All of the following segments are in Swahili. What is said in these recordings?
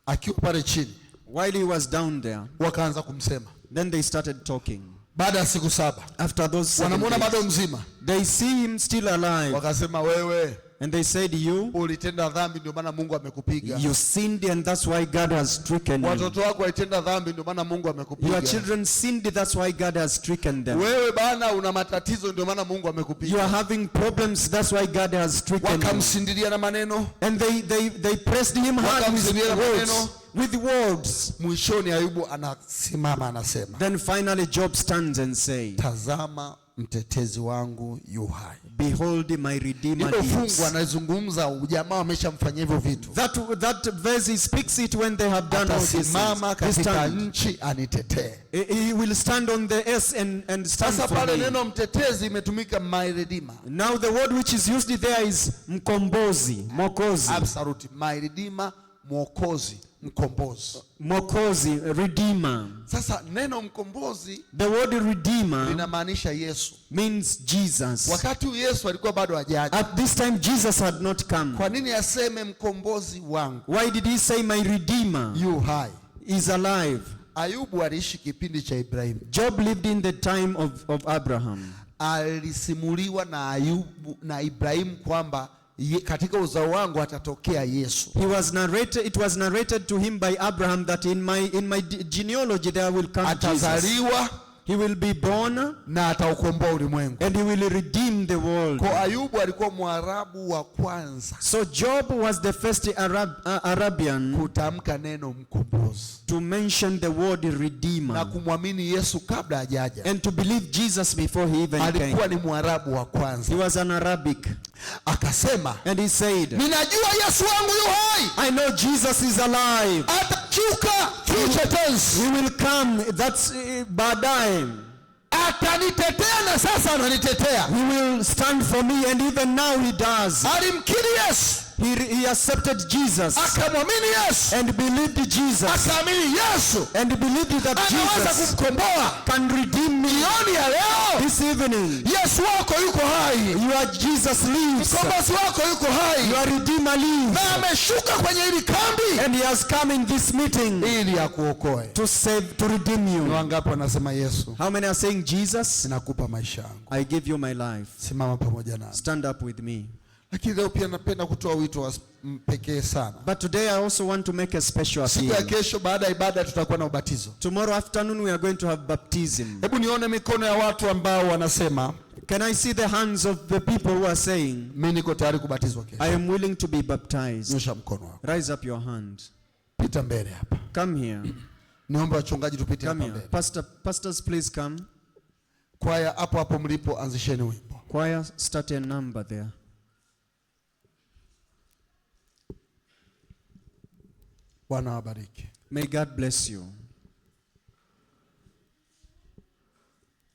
akiwa pale chini, while he was down there, wakaanza kumsema. then they started talking. Baada ya siku 7, After those 7 wanamuona bado days, mzima, they see him still alive. wakasema wewe And they said, you ulitenda dhambi ndio maana Mungu amekupiga. you sinned and that's why God has stricken you. Watoto wako walitenda dhambi ndio maana Mungu amekupiga. Your children sinned, that's why God has stricken them. Wewe bana una matatizo ndio maana Mungu amekupiga. You are having problems, that's why God has stricken you. Wakamsindilia na maneno. And they pressed him hard with words. Mwishoni Ayubu anasimama anasema. Then finally Job stands and says, tazama mtetezi wangu yu hai. Behold my redeemer lives. lives. Anazungumza jamaa wameshamfanyia hivyo vitu. That verse he speaks it when they have done all this. Atasimama katika nchi anitetee. He will stand on the earth and stand for me. Sasa pale neno mtetezi imetumika my redeemer. Now the word which is used there is mkombozi, mokozi. Absolutely. My redeemer, mwokozi, mkombozi. Mokozi, redeemer. Sasa neno mkombozi, the word redeemer, linamaanisha Yesu. Means Jesus. Wakati Yesu alikuwa bado hajaja. At this time Jesus had not come. Kwa nini aseme mkombozi wangu? Why did he say my redeemer yu hai, is alive? Ayubu aliishi kipindi cha Ibrahim. Job lived in the time of Abraham. Alisimuliwa na Ayubu na Ibrahim kwamba katika uzao wangu atatokea Yesu. It was narrated to him by Abraham that in my genealogy there will come Jesus. Atazaliwa, he will be born, na ataukomboa ulimwengu. And he will redeem the world. Kwa Ayubu alikuwa Mwarabu wa kwanza. So Job was the first Arabian kutamka neno mkombozi, to mention the word redeemer, na kumwamini Yesu kabla hajaja, and to believe Jesus before he even came. Alikuwa ni Mwarabu wa kwanza. He was an Arabic. Akasema, and he said, ninajua Yesu wangu yu hai. I know Jesus is alive. Atachuka, future tense. He will come, that's baadaye. Atanitetea na sasa ananitetea. He will stand for me and even now he does. Alimkiri Yesu. He accepted Jesus. Akamwamini Yesu. And believed Jesus. Akaamini Yesu. And believed that Jesus can redeem me. Jioni ya leo, this evening, Yesu wako yuko hai. Your Jesus lives. Mkombozi wako yuko hai. Your redeemer lives. Na ameshuka kwenye hili kambi. And he has come in this meeting ili akuokoe. To save, to redeem you. Ni wangapi wanasema Yesu? How many are saying Jesus? Ninakupa maisha yangu. I give you my life. Simama pamoja nami. Stand up with me. Lakini leo pia napenda kutoa wito wa pekee sana. But today I also want to make a special appeal. Siku ya kesho baada ya ibada tutakuwa na ubatizo. Tomorrow afternoon we are going to have baptism. Hebu nione mikono ya watu ambao wanasema, can I see the hands of the people who are saying, mimi niko tayari kubatizwa kesho. I am willing to be baptized. Nyosha mkono wako. Raise up your hand. Pita mbele hapa. Come here. Niombe wachungaji tupite hapa mbele. Pastors please come. Kwaya hapo hapo mlipo anzisheni wimbo. Choir, start a number there. Bwana wabariki. May God bless you.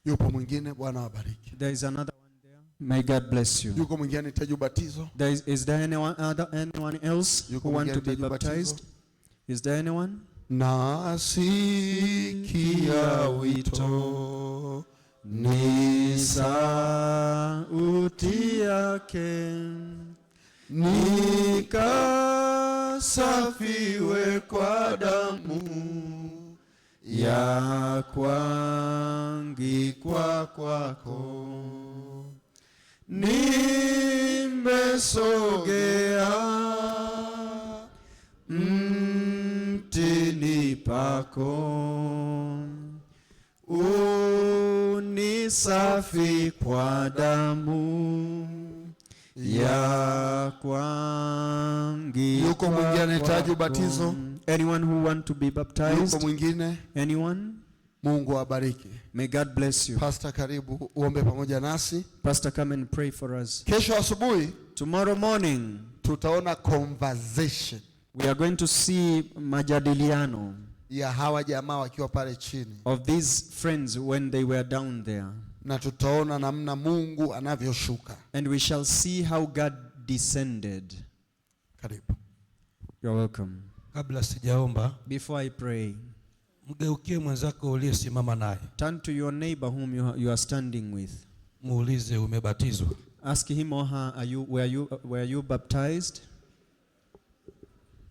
Yupo mwingine, Bwana wabariki. There is another one there. May God bless you. Yuko mwingine anahitaji ubatizo? Is there anyone else who want to be baptized? Is there anyone? Nasikia wito ni sauti yake, nikasafiwe kwa damu ya kuangikwa kwako. Nimesogea mtini pako, unisafi kwa damu ya kuangikwa. Yuko mwingine anahitaji ubatizo? Anyone who want to be baptized? Yuko mwingine? Anyone? Mungu awabariki. May God bless you. Pastor, karibu uombe pamoja nasi. Pastor, come and pray for us. Kesho asubuhi, tomorrow morning, tutaona conversation. We are going to see majadiliano ya hawa jamaa wakiwa pale chini. Of these friends when they were down there. Na tutaona namna Mungu anavyoshuka. And we shall see how God descended. Karibu. You're welcome. Kabla sijaomba, before I pray, mgeukie mwenzako uliyesimama naye. Turn to your neighbor whom you are standing with. Muulize, umebatizwa? Ask him or her, were you baptized?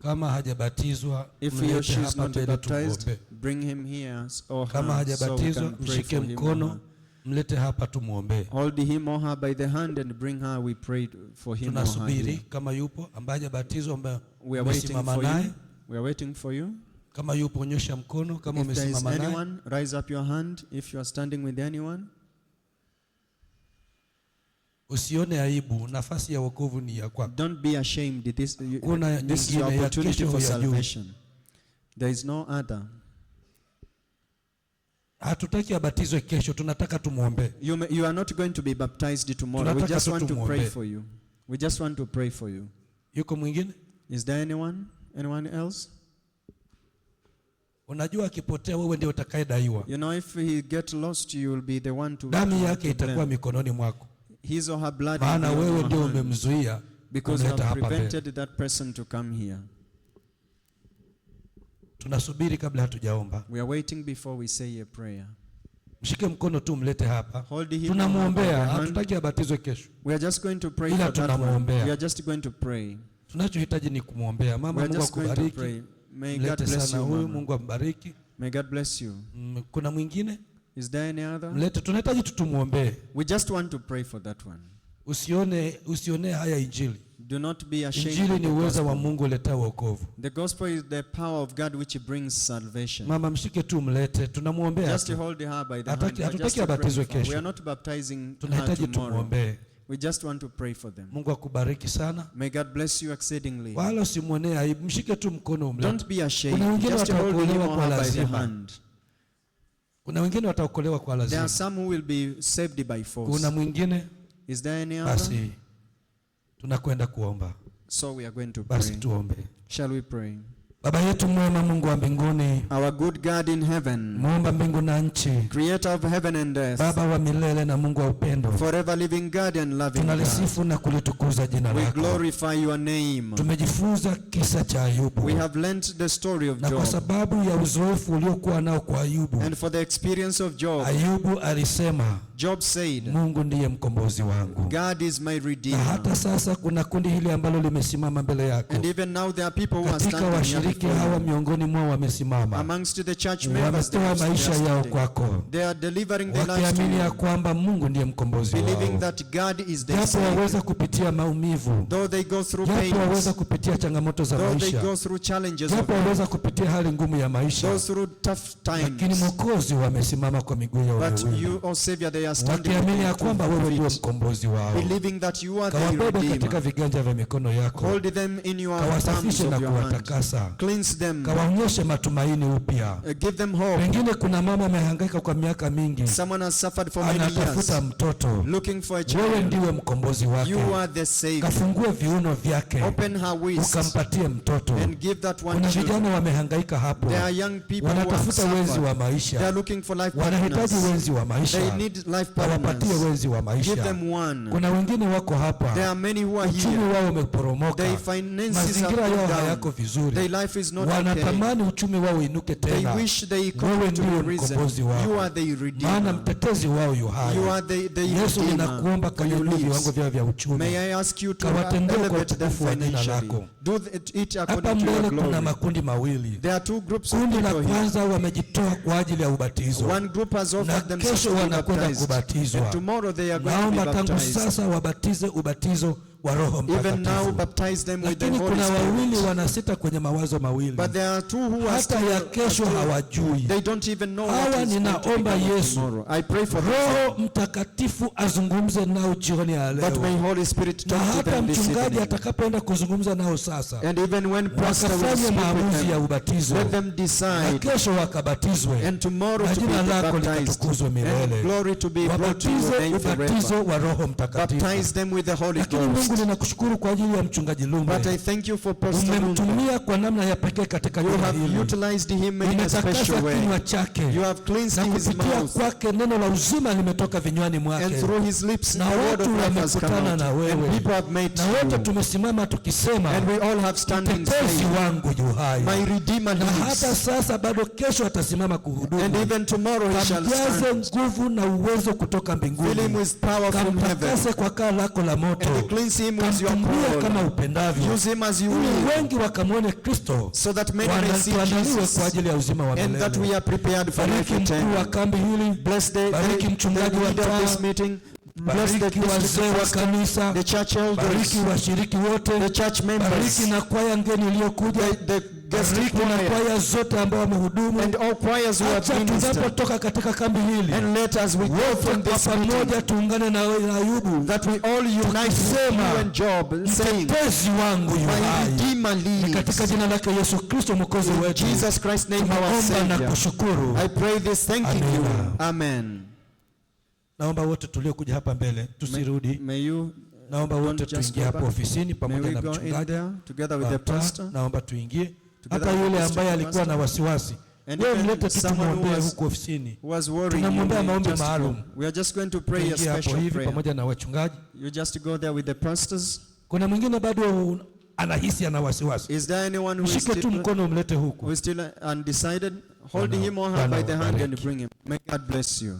Kama hajabatizwa If he or mlete she is hapa not mbele baptized, tumuombe. bring him here or Kama her so we hajabatizwa can pray mshike for him or mkono her. mlete hapa tumuombe. Hold him or her by the hand and bring her. We pray for him or her. Tunasubiri Here. kama yupo ambaye hajabatizwa ambaye We are waiting umesimama for naye. you. We are waiting for you. Kama yupo nyosha mkono kama If there is umesimama naye. anyone, raise up your hand if you are standing with anyone. Usione aibu, nafasi ya wokovu ni ya kwako. Don't be ashamed. Kuna This is your nyingine ya opportunity kesho for ya juu. salvation. There is no other. Hatutaki abatizwe kesho, tunataka tumuombe. You are not going to be baptized tomorrow. We Tunataka just want to tumuombe. pray for you. We just want to pray for you. Yuko mwingine? Is there anyone? Anyone else? Unajua akipotea wewe ndio utakayedaiwa. You know, if he get lost, you will be the one to Damu yake to itakuwa blame. mikononi mwako. His or her blood will Maana be on wewe your ndio hand, umemzuia because you kumleta have hapa mbele. prevented that person to come here. Tunasubiri kabla hatujaomba. We are waiting before we say a prayer. Mshike mkono tu mlete hapa. Hold him. Tunamuombea, hatutaki abatizwe kesho. We are just going to pray Ila for that one. tunamuombea. We are just going to pray. Tunachohitaji ni kumuombea. We Mama, are Mungu just going to akubariki. pray. May God Mlete bless sana you, huyu, Mama. Mungu ambariki. May God bless you. Kuna mwingine? Is there any other? Mlete, tunahitaji tutumuombee. We just want to pray for that one. Usione haya injili. Do not be ashamed. Injili of ni the uweza wa gospel. Mungu uleta wokovu. The gospel is the power of God which brings salvation. Mama, mshike tu mlete, tunamuombea. Just hold her by the hand. Hatutaki We are just abatizwe praying for her. kesho. We are not baptizing her Tunahitaji tomorrow. tumuombee. We just want to pray for them. Mungu akubariki sana. May God bless you exceedingly. Wala usimwonee aibu, mshike tu mkono umlete. Don't be ashamed. Kuna wengine Just hold him wataokolewa or kwa her by the lazima. hand. Kuna wengine wataokolewa kwa There are lazima. some who will be saved by force. Kuna mwingine Is there any other? basi tunakwenda kuomba. So we are going to Basi pray. tuombe. Shall we pray? Baba yetu mwema, Mungu wa mbinguni, Our good God in heaven, muumba mbingu na nchi, creator of heaven and earth, Baba wa milele na Mungu wa upendo, forever living God and loving God, tunalisifu na kulitukuza jina we lako. glorify your name. Tumejifunza kisa cha Ayubu, We have learnt the story of na kwa Job. sababu ya uzoefu uliokuwa nao kwa Ayubu, And for the experience of Job, Ayubu alisema Job said, Mungu ndiye mkombozi wangu. God is my Na redeemer. hata sasa kuna kundi hili ambalo limesimama mbele yako. And even now there are people who are Katika standing here washiriki before hawa you. miongoni mwao wamesimama, Amongst the church members, they wametoa are maisha yao standing. kwako, They are delivering their lives to wakiamini ya you, kwamba Mungu ndiye mkombozi believing wao. that God is their Japo Savior. waweza kupitia maumivu, Though they go through japo waweza pains, kupitia changamoto za though they maisha, go through challenges of japo life, waweza kupitia hali ngumu ya maisha, go through tough lakini times, Mwokozi wamesimama kwa miguu yao but miwili, you, O Savior, they are standing wakiamini ya with kwamba wewe feet, ndio mkombozi wao. believing that you are the Kawabebe katika Redeemer. viganja vya mikono yako, Hold them in your palms kawasafishe of na your hand. kuwatakasa, Cleanse them. kawaonyeshe matumaini upya. Give them hope. Pengine kuna mama amehangaika kwa miaka mingi, Someone has suffered for many years, anatafuta mtoto. looking for a Wewe child. ndiwe mkombozi wake. You are the Savior. Kafungue viuno vyake, Open her waist ukampatie mtoto. and give that one Kuna child. vijana wamehangaika hapo, There are young people who have wanatafuta wenzi wa suffered. They are maisha, looking for life wanahitaji partners. wenzi wa They maisha, need life kawapatie partners. wenzi wa Give maisha. them one. Kuna wengine wako There hapa, are many who are uchumi here. wao umeporomoka, Their finances have mazingira yao gone hayako down. vizuri, Their life is not okay. wanatamani uchumi wao inuke They tena. wish they Wewe could to ndiwe be risen. mkombozi wao, You are the maana Redeemer. mtetezi wao yu hai. You are the Yesu, Redeemer ninakuomba for your kanyanyua viwango lives. vyao vya May uchumi. I ask you to Kawatendee kwa elevate them utukufu wa jina financially. lako. Do it Hapa according to mbele your kuna glory. makundi mawili. There are two groups of Kundi la people here. kwanza wamejitoa kwa ajili ya ubatizo, One group has na offered themselves kesho to be wanakwenda baptized. kubatizwa. And tomorrow they are going to be Naomba tangu baptized. sasa wabatize ubatizo wa Roho Even now Mtakatifu. baptize them with the Lakini Holy kuna wawili Spirit. wanasita kwenye mawazo mawili, But there are two who are hata ya still, kesho hawajui. they don't even know Hawa what is going to ninaomba become of Yesu, tomorrow. I pray for them. Roho Mtakatifu azungumze nao jioni ya But may leo, Holy Spirit na talk to hata them this mchungaji evening. atakapoenda kuzungumza nao sasa, And even when pastor will wakafanye speak with maamuzi ya them, ubatizo, let them na decide. kesho wakabatizwe, And tomorrow na to be jina lako baptized. likatukuzwe And milele. glory to be brought to your Wabatize name forever. ubatizo wa Roho Mtakatifu. Baptize them with the Holy Lakini Mungu, Ghost. ninakushukuru kwa ajili ya mchungaji Lumbe. But I thank you for Pastor Lumbe. Umemtumia kwa namna ya pekee katika You juma have hili. utilized him in a Umetakasa special way. kinywa chake, You have cleansed na his kupitia mouth. kwake neno la uzima limetoka vinywani And mwake, through his lips, na the word of watu life has come wamekutana out. na And wewe, people have met na wote you. tumesimama tukisema, And we all have standing mtetezi saying, wangu yu hai. my Redeemer Na hata lives. sasa bado kesho atasimama And kuhudumu. even tomorrow he shall Kamjaze stand. nguvu na uwezo kutoka Fill him mbinguni, with power from heaven. kamtakase kwa kaa lako la moto, And cleanse Use him as you are Kamtumie kama called. upendavyo. Use him as you Ili will. wengi wakamwone Kristo. So that many may see Tuandaliwe Jesus. kwa ajili ya uzima wa And that we milele. are prepared for Bariki life mkuu wa eternal. kambi hili. Bless the mchungaji wa leader of taa. this meeting. Bless the Bariki wazee wa kanisa. the church elders, Bariki washiriki wote. the church members, Bariki na kwaya ngeni iliyokuja. the guest Bariki na choir, kwaya zote ambao wamehudumu. and all choirs who have Acha ministered. tunapotoka katika kambi hili, And let us we go from kwa this meeting, pamoja tuungane na Ayubu, that we all unite with you and Job, saying, mtetezi wangu yu my hai. Redeemer Ni katika lives. jina lake Yesu Kristo mwokozi In wetu Jesus Christ's name, our tunaomba na Savior. kushukuru. I pray this thanking you. Amina. Amen. Naomba wote tuliokuja hapa mbele tusirudi. May you Naomba don't wote just tuingie go hapo back. ofisini May pamoja we na go in mchungaji. there together with the Hata, pastor. naomba tuingie. Together Hata with yule the ambaye pastor. alikuwa na wasiwasi, And wewe even mlete tu someone who tumwombee was- huko ofisini. Who was worrying, Tunamwombea you maombi just go. maalum. We are just going to pray a Tuingie hapo special hivi prayer. pamoja na wachungaji. You just go there with the pastors. Kuna mwingine bado anahisi ana wasiwasi. Is there anyone who is Mshike tu still, mkono umlete huku. still undecided? Hold him or her Bwana by the hand and wabariki. bring him. May God bless you.